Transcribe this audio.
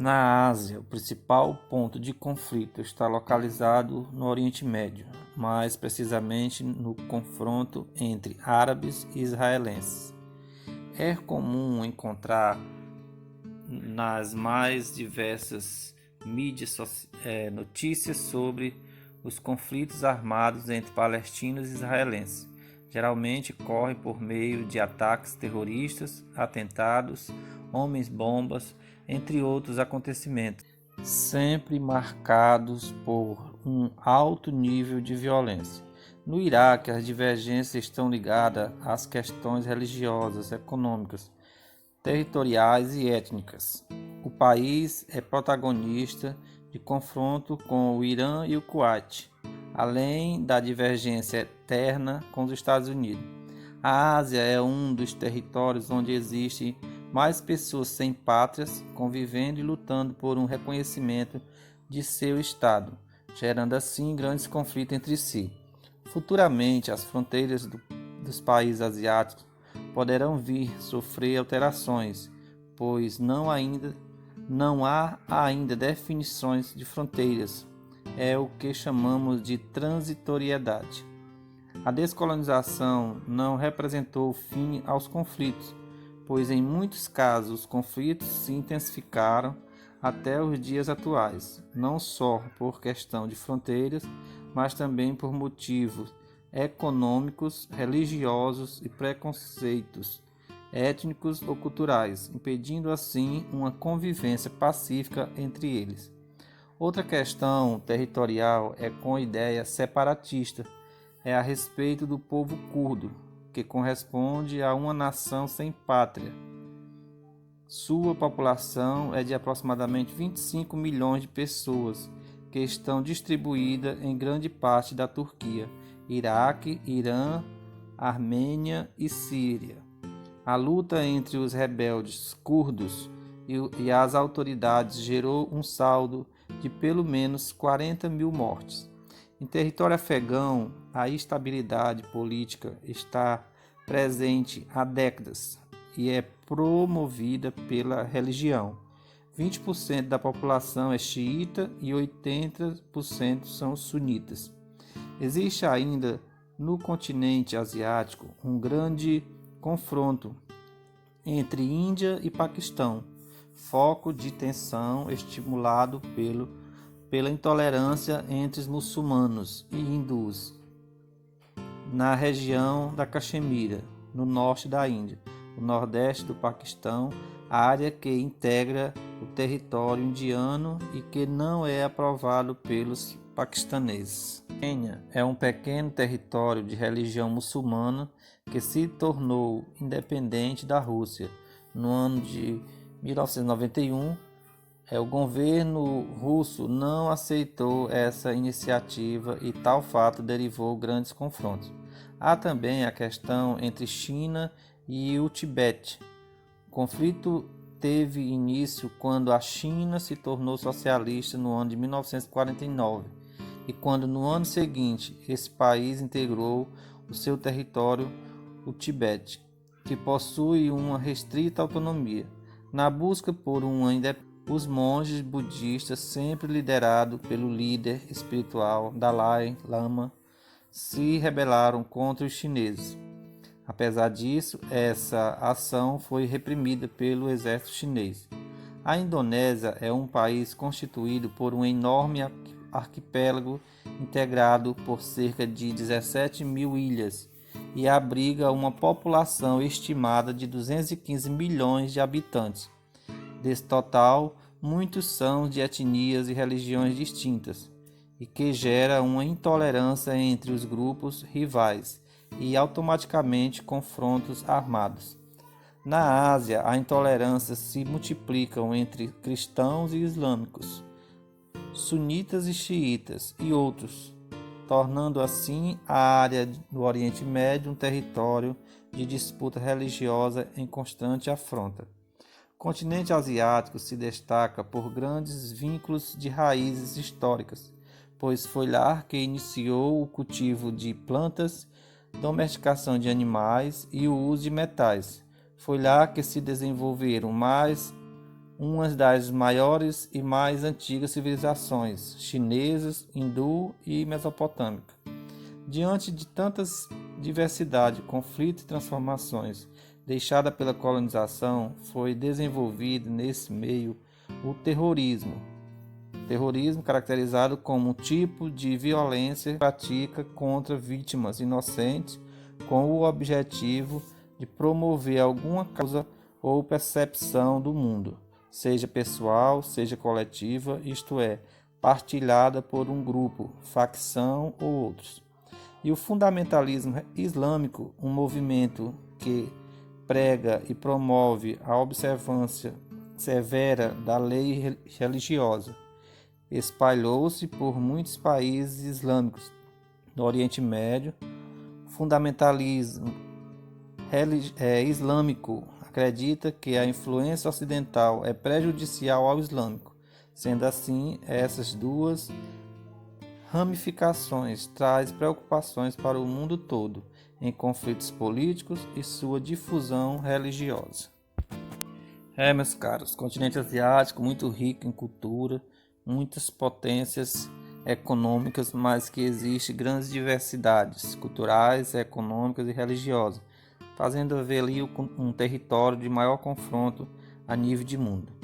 Na Ásia, o principal ponto de conflito está localizado no Oriente Médio, mais precisamente no confronto entre árabes e israelenses. É comum encontrar nas mais diversas notícias sobre os conflitos armados entre palestinos e israelenses. Geralmente corre por meio de ataques terroristas, atentados, homens-bombas, entre outros acontecimentos, sempre marcados por um alto nível de violência. No Iraque, as divergências estão ligadas às questões religiosas, econômicas, territoriais e étnicas. O país é protagonista de confronto com o Irã e o Kuwait, além da divergência eterna com os Estados Unidos. A Ásia é um dos territórios onde existem mais pessoas sem pátrias convivendo e lutando por um reconhecimento de seu Estado, gerando assim grandes conflitos entre si. Futuramente, as fronteiras dos países asiáticos poderão vir sofrer alterações, pois não há ainda definições de fronteiras. É o que chamamos de transitoriedade. A descolonização não representou o fim aos conflitos, pois em muitos casos os conflitos se intensificaram até os dias atuais, não só por questão de fronteiras, mas também por motivos econômicos, religiosos e preconceitos étnicos ou culturais, impedindo assim uma convivência pacífica entre eles. Outra questão territorial é com a ideia separatista, é a respeito do povo curdo, que corresponde a uma nação sem pátria. Sua população é de aproximadamente 25 milhões de pessoas, que estão distribuídas em grande parte da Turquia, Iraque, Irã, Armênia e Síria. A luta entre os rebeldes curdos e as autoridades gerou um saldo de pelo menos 40 mil mortes. Em território afegão, a instabilidade política está presente há décadas e é promovida pela religião. 20% da população é xiita e 80% são sunitas. Existe ainda no continente asiático um grande confronto entre Índia e Paquistão, foco de tensão estimulado pela intolerância entre os muçulmanos e hindus na região da Caxemira, no norte da Índia, o nordeste do Paquistão, área que integra o território indiano e que não é aprovado pelos paquistaneses. Quênia é um pequeno território de religião muçulmana que se tornou independente da Rússia no ano de 1991. O governo russo não aceitou essa iniciativa e tal fato derivou grandes confrontos. Há também a questão entre China e o Tibete. O conflito teve início quando a China se tornou socialista no ano de 1949 e quando no ano seguinte esse país integrou o seu território, o Tibete, que possui uma restrita autonomia. Na busca por uma independência, os monges budistas, sempre liderados pelo líder espiritual Dalai Lama, se rebelaram contra os chineses. Apesar disso, essa ação foi reprimida pelo exército chinês. A Indonésia é um país constituído por um enorme arquipélago integrado por cerca de 17 mil ilhas e abriga uma população estimada de 215 milhões de habitantes. Desse total, muitos são de etnias e religiões distintas, e que gera uma intolerância entre os grupos rivais e automaticamente confrontos armados. Na Ásia, a intolerância se multiplica entre cristãos e islâmicos, sunitas e xiitas e outros, tornando assim a área do Oriente Médio um território de disputa religiosa em constante afronta. O continente asiático se destaca por grandes vínculos de raízes históricas, pois foi lá que iniciou o cultivo de plantas, domesticação de animais e o uso de metais. Foi lá que se desenvolveram mais uma das maiores e mais antigas civilizações chinesas, hindu e mesopotâmica. Diante de tantas diversidade, conflitos e transformações deixada pela colonização, foi desenvolvido nesse meio o terrorismo. Terrorismo caracterizado como um tipo de violência que pratica contra vítimas inocentes com o objetivo de promover alguma causa ou percepção do mundo, seja pessoal, seja coletiva, isto é, partilhada por um grupo, facção ou outros. E o fundamentalismo islâmico, um movimento que prega e promove a observância severa da lei religiosa, espalhou-se por muitos países islâmicos do Oriente Médio. O fundamentalismo islâmico acredita que a influência ocidental é prejudicial ao islâmico. Sendo assim, essas duas ramificações traz preocupações para o mundo todo em conflitos políticos e sua difusão religiosa. Meus caros, continente asiático muito rico em cultura, muitas potências econômicas, mas que existe grandes diversidades culturais, econômicas e religiosas, fazendo haver ali um território de maior confronto a nível de mundo.